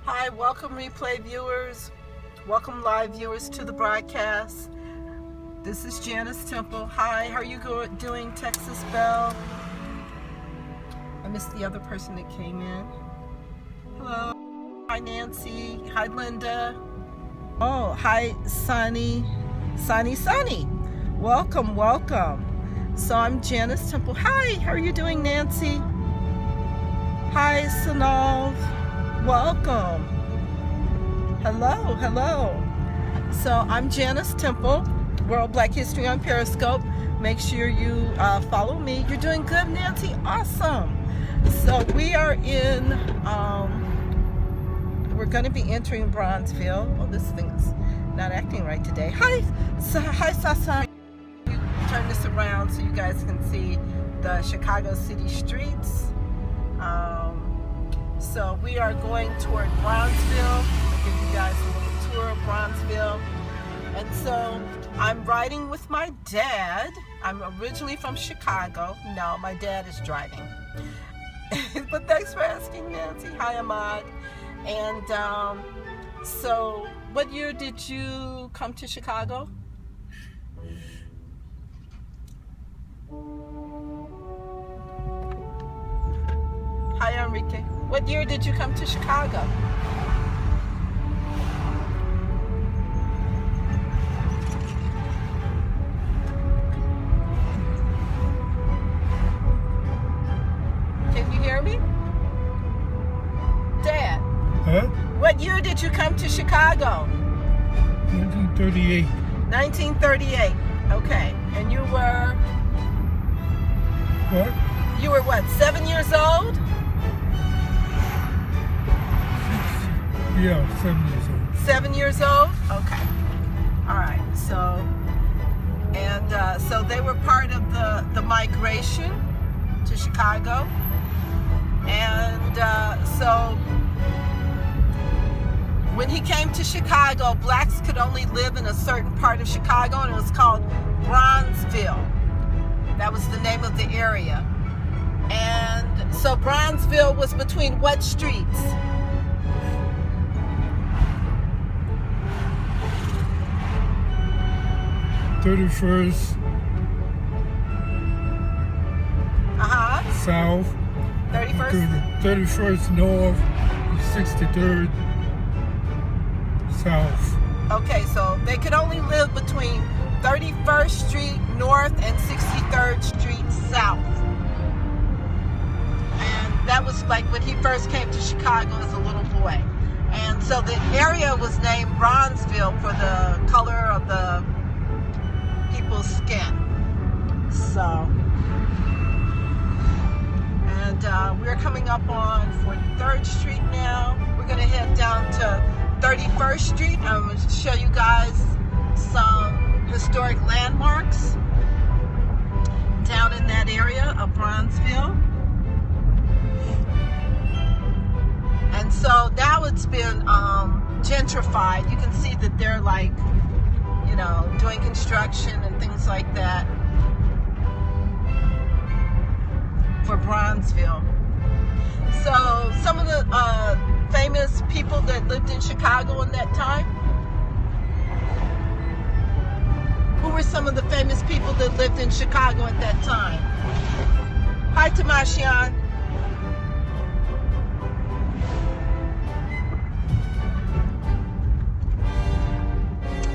Hi, welcome replay viewers, welcome live viewers to the broadcast. This is Janice Temple. Hi, how are you doing, Texas Belle? I missed the other person that came in. Hello. Hi, Nancy. Hi, Linda. Oh, hi, Sunny. Welcome, welcome. So I'm Janice Temple. Hi, how are you doing, Nancy? Hi, Sanal. Welcome. Hello. So I'm Janice Temple, World Black History on Periscope. Make sure you follow me. You're doing good, Nancy. Awesome. So we are in, we're going to be entering Bronzeville. Oh, this thing's not acting right today. Hi, Southside. Turn this around so you guys can see the Chicago city streets. So we are going toward Bronzeville. I'll give you guys a little tour of Bronzeville. And so I'm riding with my dad. I'm originally from Chicago. No, my dad is driving. But thanks for asking, Nancy. Hi, Ahmad. And so what year did you come to Chicago? Hi, Enrique. What year did you come to Chicago? Can you hear me? Dad? Huh? What year did you come to Chicago? 1938. 1938. Okay. And you were? What? You were what, 7 years old? Yeah, 7 years old. 7 years old? Okay. All right. So, and so they were part of the migration to Chicago. And so when he came to Chicago, blacks could only live in a certain part of Chicago, and it was called Bronzeville. That was the name of the area. And so Bronzeville was between what streets? '31st. South. 31st? 31st North. 63rd South. Okay, so they could only live between 31st Street North and 63rd Street South. And that was like when he first came to Chicago as a little boy. And so the area was named Bronzeville for the color of the people's skin. So, and we're coming up on 43rd Street now. We're going to head down to 31st Street. I'm going to show you guys some historic landmarks down in that area of Bronzeville. And so now it's been gentrified. You can see that they're like, you know, doing construction and things like that for Bronzeville. So some of the famous people that lived in Chicago in that time. Who were some of the famous people that lived in Chicago at that time? Hi, Tamashian.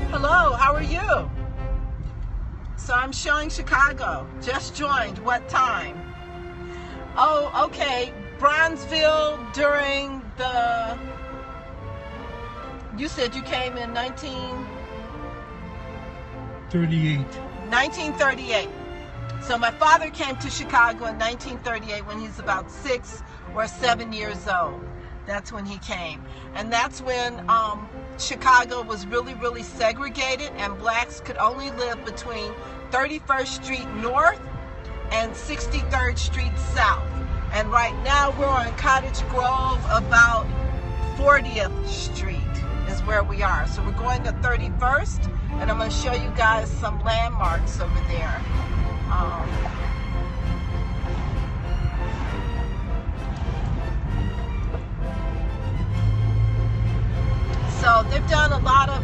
Hello, how are you? So I'm showing Chicago. Just joined. What time? Oh, okay. Bronzeville during the... You said you came in 1938. So my father came to Chicago in 1938 when he's about 6 or 7 years old. That's when he came. And that's when Chicago was really, really segregated, and blacks could only live between 31st Street North and 63rd Street South. And right now we're on Cottage Grove, about 40th Street is where we are. So we're going to 31st, and I'm going to show you guys some landmarks over there. they've done a lot of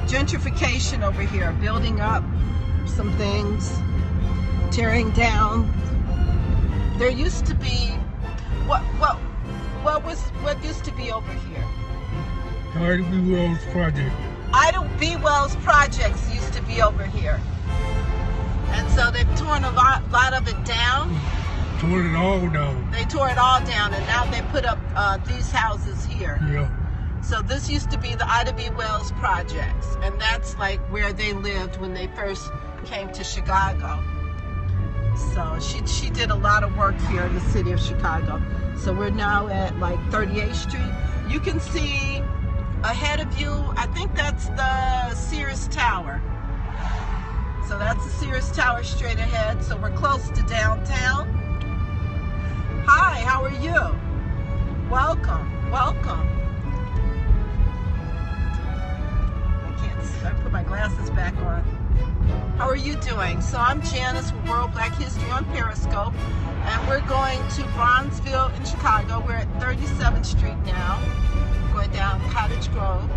gentrification over here, building up some things, tearing down. There used to be what used to be over here? Ida B. Wells Project. Ida B. Wells Projects used to be over here. And so they've torn a lot of it down. Tore it all down. They tore it all down, and now they put up these houses here. Yeah. So this used to be the Ida B. Wells Projects, and that's like where they lived when they first came to Chicago. So she did a lot of work here in the city of Chicago. So we're now at like 38th Street. You can see ahead of you, I think that's the Sears Tower. So that's the Sears Tower straight ahead. So we're close to downtown. Hi, how are you? Welcome, welcome. I can't see. I put my glasses back on. How are you doing? So I'm Janice with World Black History on Periscope, and we're going to Bronzeville in Chicago. We're at 37th Street now, going down Cottage Grove.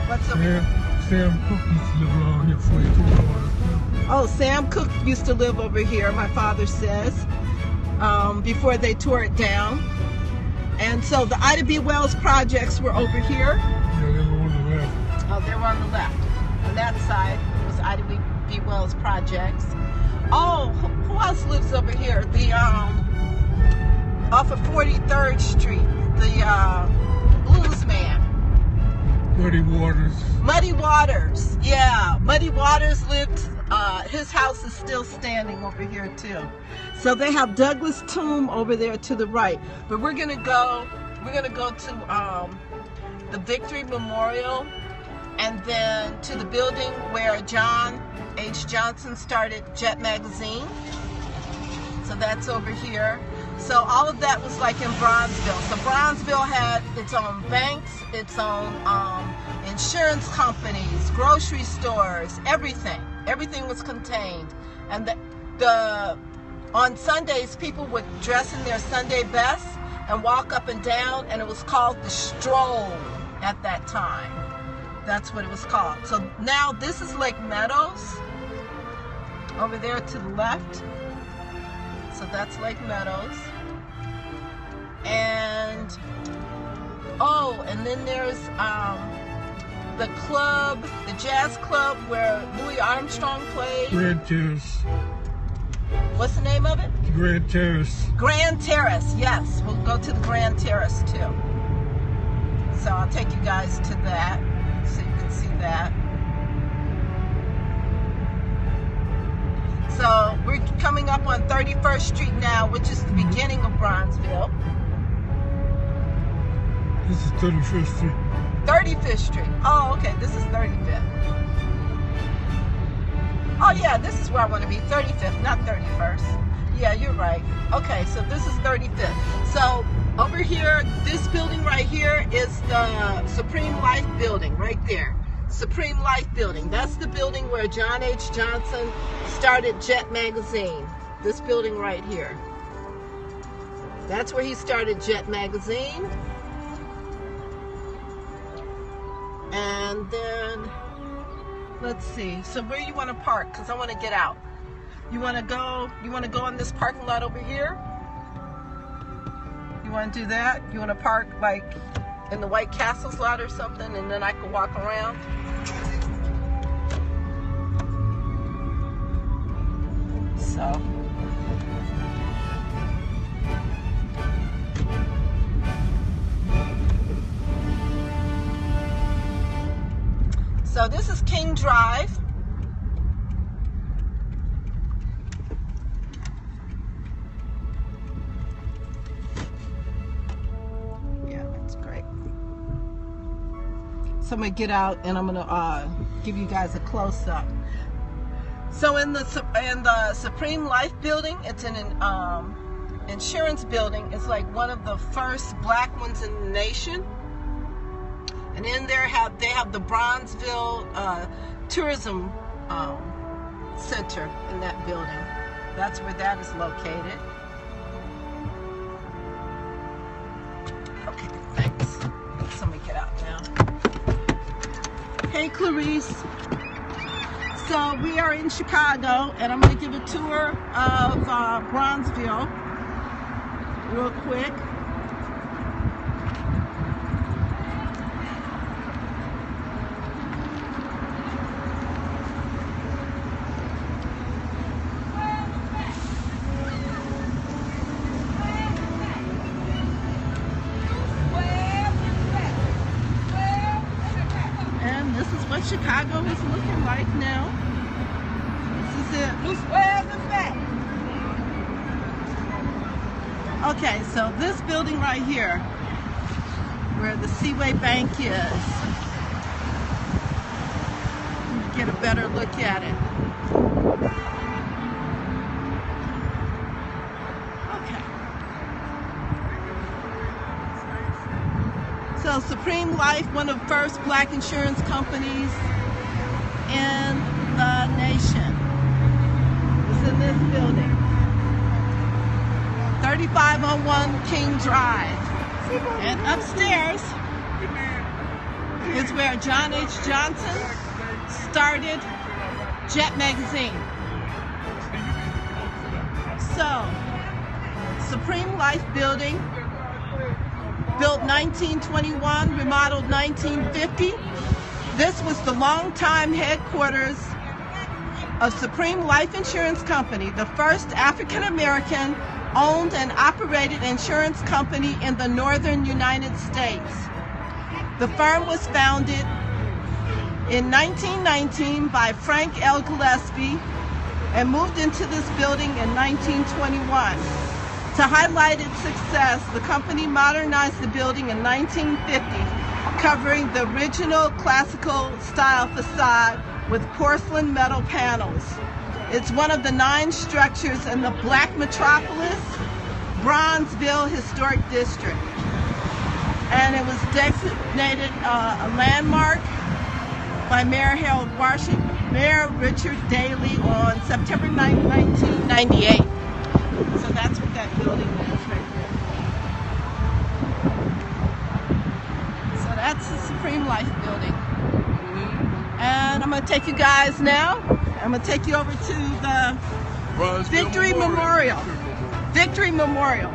What's up? Sam Cook used to live around here before he took over. Oh, Sam Cook used to live over here, my father says, before they tore it down. And so the Ida B. Wells Projects were over here. Yeah, they were on the left. Oh, they were on the left. On that side was Ida B. Wells Projects. Oh, who else lives over here? The off of 43rd Street, the blues man. Muddy Waters. Muddy Waters, yeah. Muddy Waters lived. His house is still standing over here too. So they have Douglas Tomb over there to the right. But we're gonna go to the Victory Memorial, and then to the building where John H. Johnson started Jet Magazine. So that's over here. So all of that was like in Bronzeville. So Bronzeville had its own banks, its own insurance companies, grocery stores, everything. Everything was contained. And on Sundays, people would dress in their Sunday best and walk up and down, and it was called the stroll at that time. That's what it was called. So now this is Lake Meadows over there to the left. So that's Lake Meadows. And then there's the club, the jazz club where Louis Armstrong played. Grand Terrace. What's the name of it? Grand Terrace. Grand Terrace, yes. We'll go to the Grand Terrace too. So I'll take you guys to that so you can see that. So we're coming up on 31st Street now, which is the beginning of Bronzeville. This is 35th Street. 35th Street. Oh, okay. This is 35th. Oh, yeah. This is where I want to be. 35th, not 31st. Yeah, you're right. Okay, so this is 35th. So over here, this building right here is the Supreme Life Building right there. Supreme Life Building. That's the building where John H. Johnson started Jet Magazine. This building right here. That's where he started Jet Magazine. And then, let's see. So where you want to park? Because I want to get out. You want to go in this parking lot over here? You want to do that? You want to park like in the White Castles lot or something, and then I can walk around? So this is King Drive. Yeah, that's great. So I'm gonna get out and I'm gonna give you guys a close-up. So in the Supreme Life Building, it's an insurance building. It's like one of the first black ones in the nation. And in there they have the Bronzeville Tourism Center in that building. That's where that is located. Okay, thanks. Hey Clarice. So we are in Chicago, and I'm going to give a tour of Bronzeville real quick. And this is what Chicago is looking like now. This is it. Okay, so this building right here, where the Seaway Bank is, get a better look at it. Okay. So Supreme Life, one of the first black insurance companies in the nation, is in this building. 3501 King Drive. And upstairs is where John H. Johnson started Jet Magazine. So, Supreme Life Building, built 1921, remodeled 1950. This was the longtime headquarters of Supreme Life Insurance Company, the first African American owned and operated insurance company in the northern United States. The firm was founded in 1919 by Frank L. Gillespie and moved into this building in 1921. To highlight its success, the company modernized the building in 1950, covering the original classical style facade with porcelain metal panels. It's one of the 9 structures in the Black Metropolis, Bronzeville Historic District. And it was designated a landmark by Mayor Harold Washington, Mayor Richard Daley on September 9, 1998. So that's what that building is right there. So that's the Supreme Life Building. And I'm going to take you guys now. I'm going to take you over to the Victory Memorial. Victory Memorial.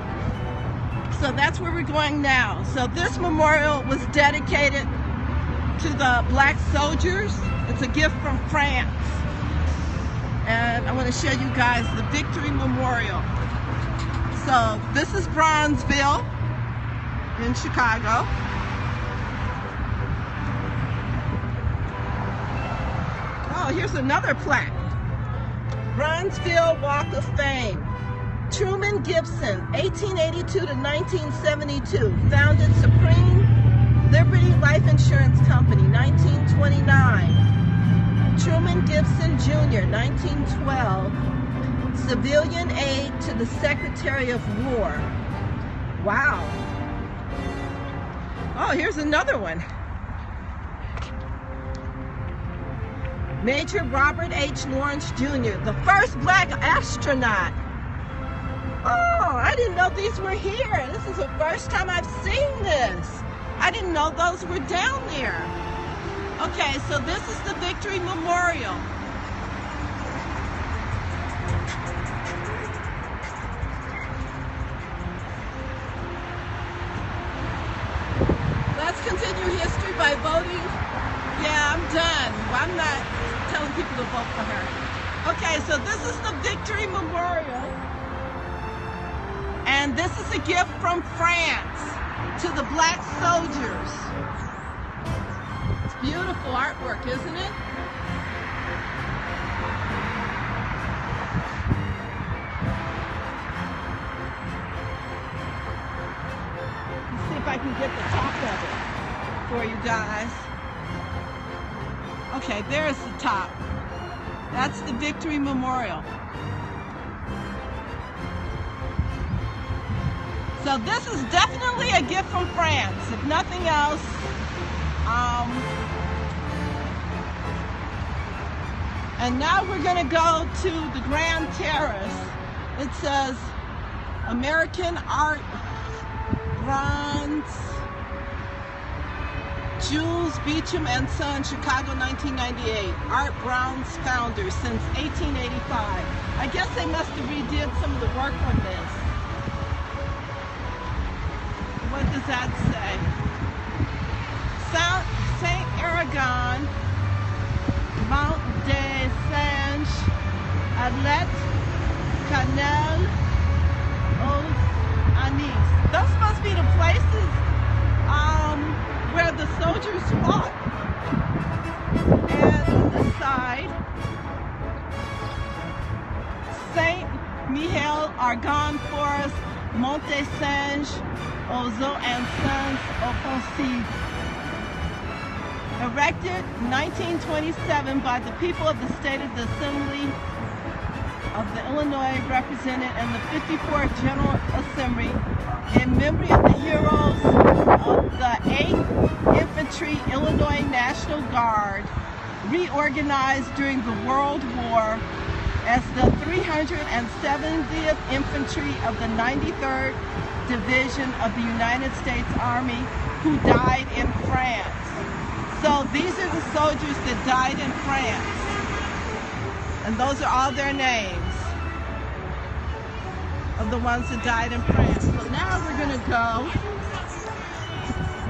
So that's where we're going now. So this memorial was dedicated to the black soldiers. It's a gift from France. And I want to show you guys the Victory Memorial. So this is Bronzeville in Chicago. Oh, here's another plaque. Bronzeville Walk of Fame. Truman Gibson, 1882 to 1972, founded Supreme Liberty Life Insurance Company, 1929. Truman Gibson Jr., 1912, civilian aide to the Secretary of War. Wow. Oh, here's another one. Major Robert H. Lawrence Jr., the first black astronaut. Oh, I didn't know these were here. This is the first time I've seen this. I didn't know those were down there. Okay, so this is the Victory Memorial. Let's continue history by voting. Yeah, I'm done. I'm not telling people to vote for her. Okay, so this is the Victory Memorial. And this is a gift from France to the black soldiers. It's beautiful artwork, isn't it? Let's see if I can get the top of it for you guys. Okay, there's the top. That's the Victory Memorial. So this is definitely a gift from France, if nothing else. And now we're going to go to the Grand Terrace. It says American Art Bronze Jules Beecham and Son, Chicago, 1998. Art Brown's founder since 1885. I guess they must have redid some of the work on this. What does that say? Saint Aragon, Mount des Singes, Atlet, Canal, aux Anis. Those must be the places where the soldiers fought. And on this side, Saint Michel Argonne Forest, Mont des Singes, aux eaux and sons offensives. Erected 1927 by the people of the State of the Assembly of the Illinois represented in the 54th General Assembly in memory of the heroes of the 8th Infantry Illinois National Guard, reorganized during the World War as the 370th Infantry of the 93rd Division of the United States Army, who died in France. So these are the soldiers that died in France. And those are all their names of the ones that died in France. So now we're going to go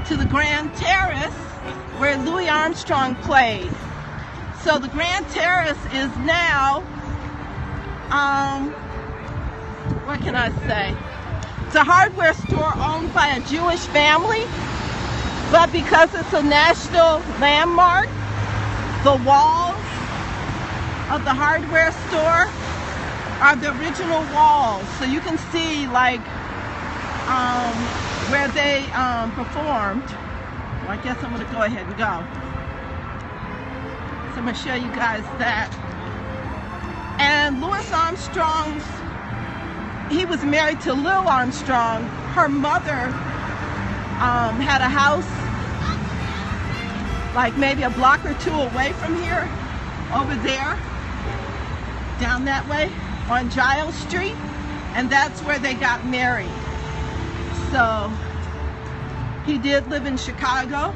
to the Grand Terrace where Louis Armstrong played. So the Grand Terrace is now, what can I say? It's a hardware store owned by a Jewish family, but because it's a national landmark, the walls of the hardware store are the original walls. So you can see like where they performed. Well, I guess I'm gonna go ahead and go. So I'm gonna show you guys that. And Louis Armstrong's, he was married to Lil Armstrong. Her mother had a house like maybe a block or two away from here, over there, down that way on Giles Street, and that's where they got married. So he did live in Chicago,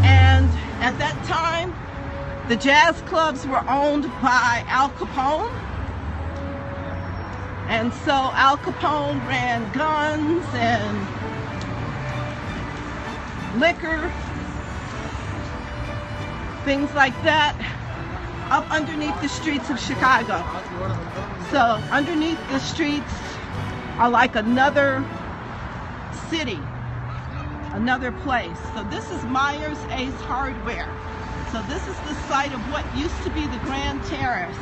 and at that time the jazz clubs were owned by Al Capone, and so Al Capone ran guns and liquor, things like that, up underneath the streets of Chicago. So underneath the streets are like another city, another place. So this is Myers Ace Hardware. So this is the site of what used to be the Grand Terrace.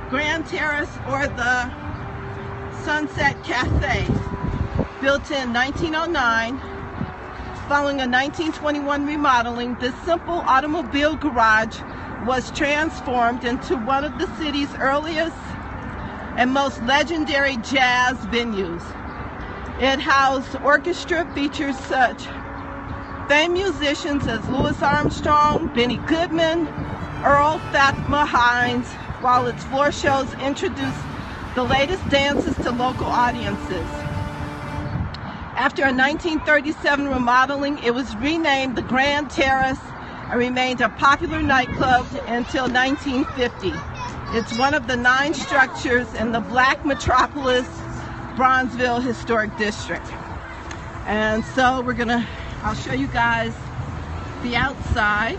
Grand Terrace, or the Sunset Cafe, built in 1909. Following a 1921 remodeling, this simple automobile garage was transformed into one of the city's earliest and most legendary jazz venues. It housed orchestra features such famed musicians as Louis Armstrong, Benny Goodman, Earl Fatma Hines, while its floor shows introduced the latest dances to local audiences. After a 1937 remodeling, it was renamed the Grand Terrace and remained a popular nightclub until 1950. It's one of the 9 structures in the Black Metropolis Bronzeville Historic District. And so I'll show you guys the outside.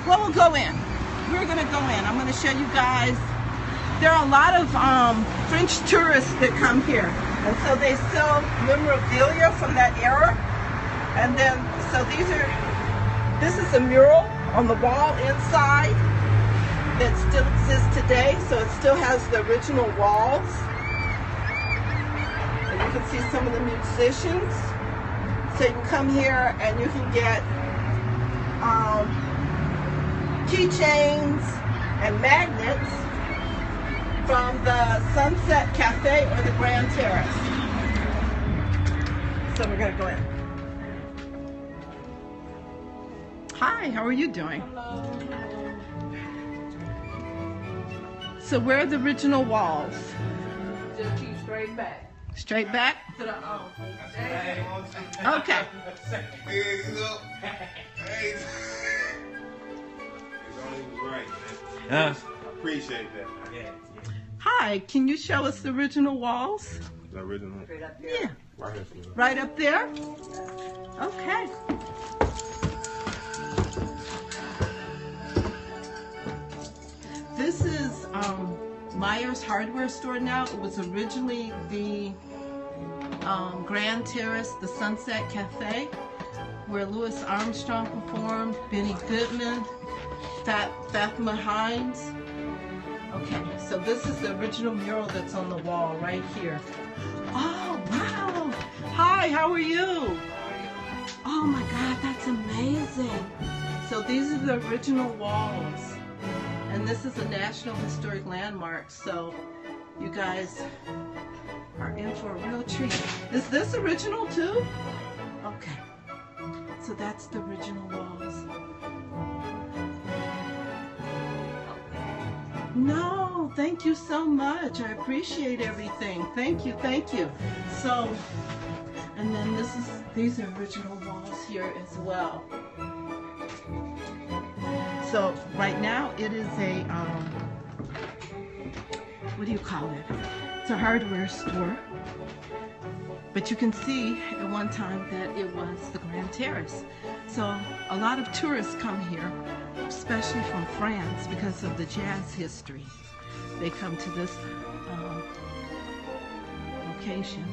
Well, we'll go in. We're gonna go in. I'm gonna show you guys. There are a lot of French tourists that come here. And so they sell memorabilia from that era. And then, so this is a mural on the wall inside that still exists today. So it still has the original walls. And you can see some of the musicians. So you can come here and you can get keychains and magnets from the Sunset Cafe or the Grand Terrace. So we're gonna go in. Hi, how are you doing? Hello. So where are the original walls? Just keep straight back. Straight back? Okay. Hey, look. Hey. It's only right, man. Appreciate that, man. Hi, can you show us the original walls? The original? Yeah. Right here. Right up there? Okay. This is Myers Hardware Store now. It was originally the Grand Terrace, the Sunset Cafe, where Louis Armstrong performed, Benny Goodman, Fatima Hines. Okay, so this is the original mural that's on the wall right here. Oh, wow. Hi, how are you? Oh my God, that's amazing. So these are the original walls. And this is a National Historic Landmark, so you guys are in for a real treat. Is this original too? Okay. So that's the original walls. No, thank you so much. I appreciate everything. Thank you, thank you. So, and then these are original walls here as well. So right now it is a, what do you call it? It's a hardware store. But you can see at one time that it was the Grand Terrace. So a lot of tourists come here, especially from France, because of the jazz history. They come to this location.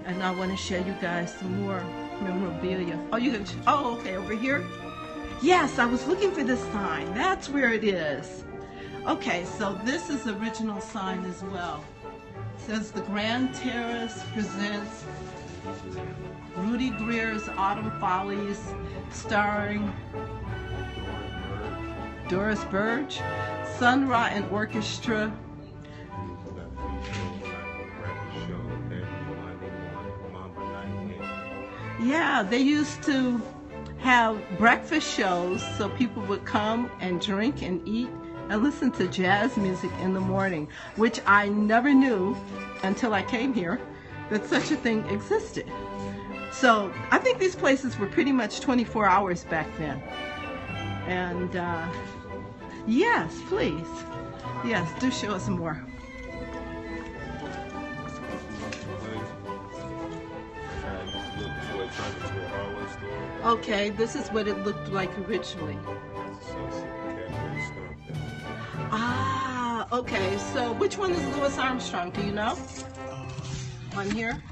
And I want to show you guys some more memorabilia. Oh, you can, oh, okay, over here? Yes, I was looking for this sign. That's where it is. Okay, so this is the original sign as well. It says the Grand Terrace presents Rudy Greer's Autumn Follies, starring Doris Burge, Sun Ra and Orchestra. Yeah, they used to have breakfast shows so people would come and drink and eat and listen to jazz music in the morning, which I never knew until I came here that such a thing existed. So I think these places were pretty much 24 hours back then. And yes, please. Yes, do show us more. Okay, this is what it looked like originally. Ah, okay. So which one is Louis Armstrong? Do you know? One here?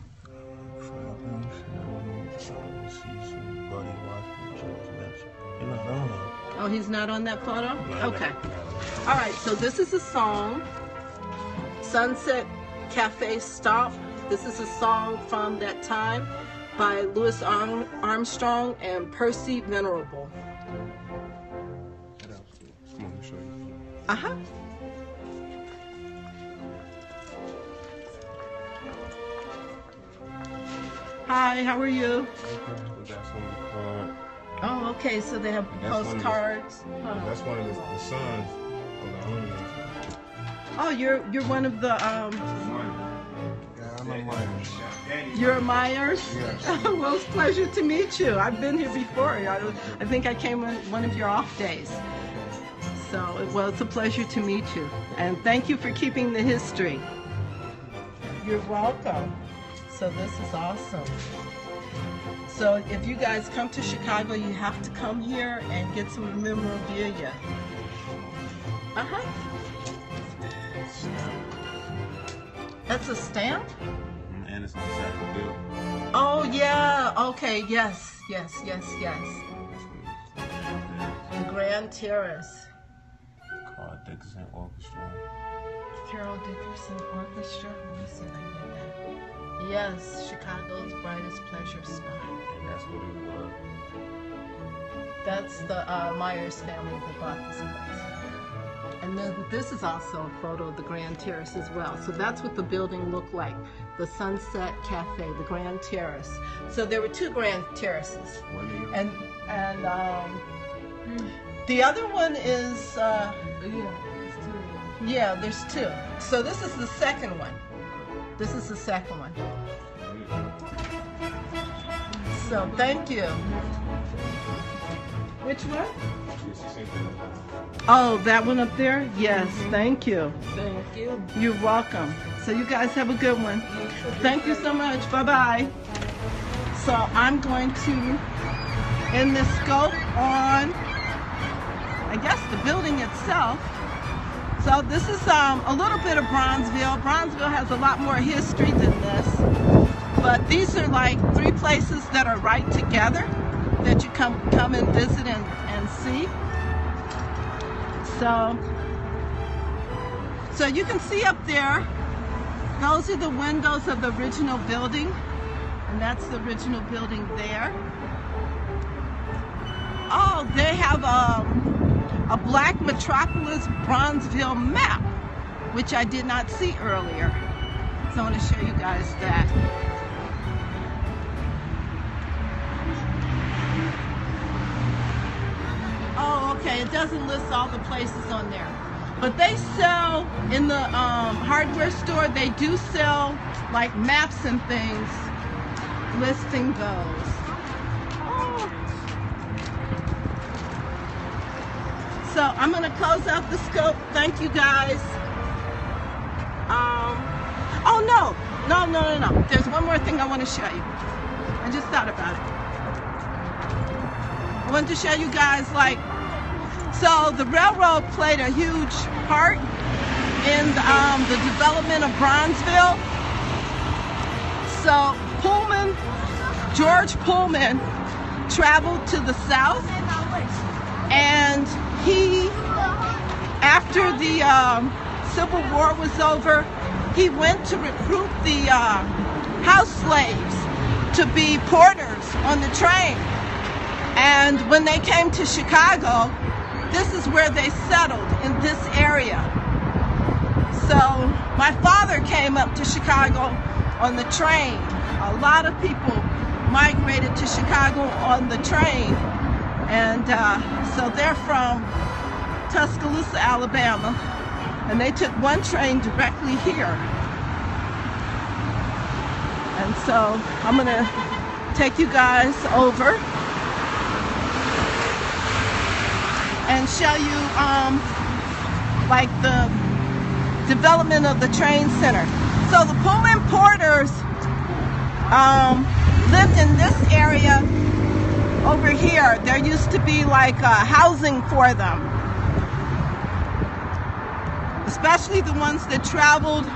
Oh, he's not on that photo? Okay. All right, so this is a song, Sunset Cafe Stop. This is a song from that time by Louis Armstrong and Percy Venerable. Uh-huh. Hi, how are you? Oh, okay, so they have postcards. That's one of the sons of the owners. Oh, you're one of the Yeah, I'm a Myers. You're a Myers? Yes. Well, it's a pleasure to meet you. I've been here before. I think I came on one of your off days. So, well, it's a pleasure to meet you. And thank you for keeping the history. You're welcome. So this is awesome. So if you guys come to Chicago, you have to come here and get some memorabilia. Uh-huh. That's a stamp? And it's on the side of the bill. Oh, yeah. Okay, yes. The Grand Terrace. Carl Dickerson Orchestra. Carol Dickerson Orchestra. Let me see if I can get that. Yes, Chicago's brightest pleasure spot. And that's what it was. That's the Myers family that bought this place. And then this is also a photo of the Grand Terrace as well. So that's what the building looked like. The Sunset Cafe, the Grand Terrace. So there were two Grand Terraces. And the other one is, yeah, there's two. So this is the second one. This is the second one. So thank you. Which one? Oh, that one up there? Yes, thank you. Thank you. You're welcome. So you guys have a good one. Thank you so much. Bye-bye. So I'm going to end this scope on, I guess, the building itself. So this is a little bit of Bronzeville. Bronzeville has a lot more history than this. But these are like 3 places that are right together that you come and visit and see. So you can see up there, those are the windows of the original building, and that's the original building there. Oh, they have a Black Metropolis Bronzeville map, which I did not see earlier. So I want to show you guys that. Oh, okay, it doesn't list all the places on there. But they sell, in the hardware store, they do sell like maps and things listing those. Oh. So I'm going to close out the scope. Thank you guys. Oh no. There's one more thing I want to show you. I just thought about it. I wanted to show you guys, like, so the railroad played a huge part in the development of Bronzeville. So George Pullman traveled to the south, and he, after the Civil War was over, he went to recruit the house slaves to be porters on the train. And when they came to Chicago, this is where they settled, in this area. So my father came up to Chicago on the train. A lot of people migrated to Chicago on the train. And so they're from Tuscaloosa, Alabama. And they took one train directly here. And so I'm going to take you guys over and show you like the development of the train center. So the Pullman porters lived in this area over here. There used to be like housing for them, especially the ones that traveled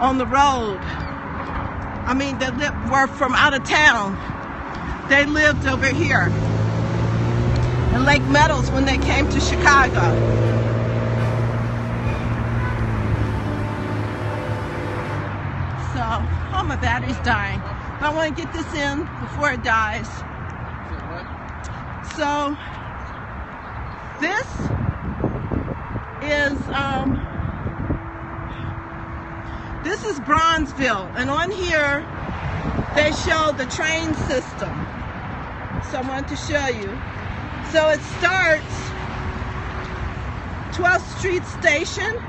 on the road. I mean, that were from out of town. They lived over here in Lake Meadows when they came to Chicago. So, oh, my battery's dying. But I want to get this in before it dies. So, this is Bronzeville, and on here they show the train system. So I wanted to show you. So it starts 12th Street Station,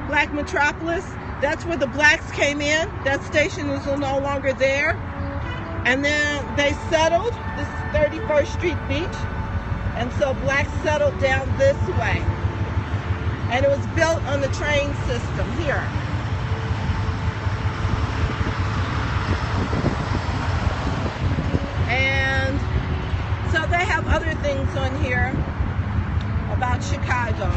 Black Metropolis. That's where the blacks came in. That station is no longer there. And then they settled. This is 31st Street Beach. And so blacks settled down this way. And it was built on the train system here. And so they have other things on here about Chicago.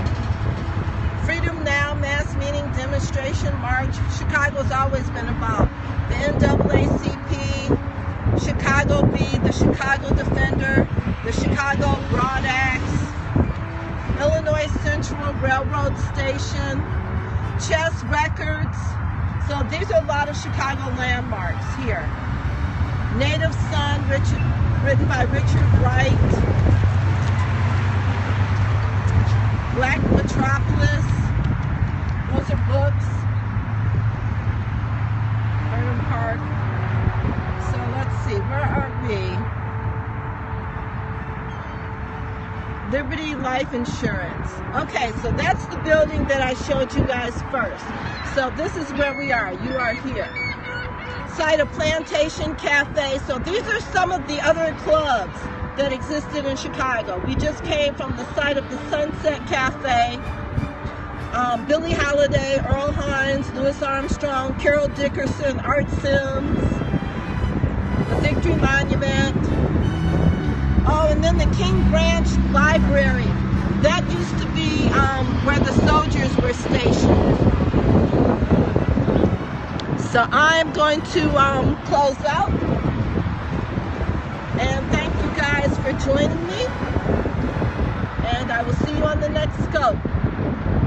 Freedom Now, mass meeting, demonstration, march. Chicago's always been about the NAACP, Chicago Bee, the Chicago Defender, the Chicago Broad Axe, Illinois Central Railroad Station, Chess Records. So these are a lot of Chicago landmarks here. Native Son, written by Richard Wright. Black Metropolis. Those are books. Burnham Park. So let's see, where are we? Liberty Life Insurance. Okay, so that's the building that I showed you guys first. So this is where we are. You are here. site of Plantation Cafe. So these are some of the other clubs that existed in Chicago. We just came from the site of the Sunset Cafe. Billie Holiday, Earl Hines, Louis Armstrong, Carol Dickerson, Art Sims, the Victory Monument. Oh, and then the King Branch Library. That used to be where the soldiers were stationed. So I'm going to close out. And thank you guys for joining me. And I will see you on the next scope.